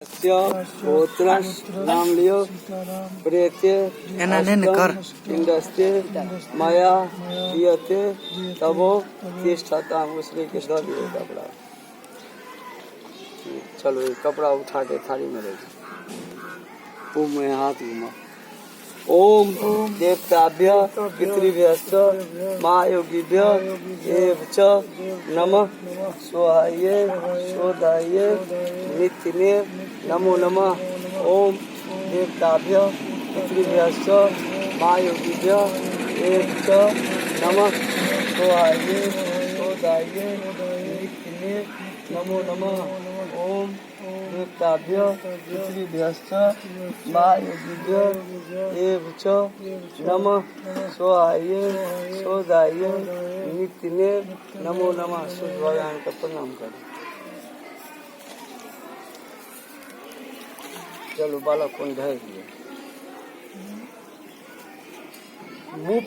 गोत्रश नाम लियो प्रेत्य इंडस्ते माया दियते तबो तिष्ठता उसने के दो दिए कपड़ा। चलो ये कपड़ा उठा के थाली में ले जाओ। ओम में हाथ घुमा। ओम देवताभ्य पितृभ्यश्च महायोगिभ्य एव च नमः स्वाहाय स्वधाय नित्यने नमो नमः। ओम देवताभ्य पितृभ्यश्च महायोगिभ्य एव च नमः स्वाहाय स्वधाय नित्यने नमो नमः। ओम देवताभ्य पितृभ्यश्च महायोगिभ्य एव च नमः स्वाहाय स्वधाय नित्यने नमो नमः। सूर्य भगवान का प्रणाम करो। चलो बालक को धैर्य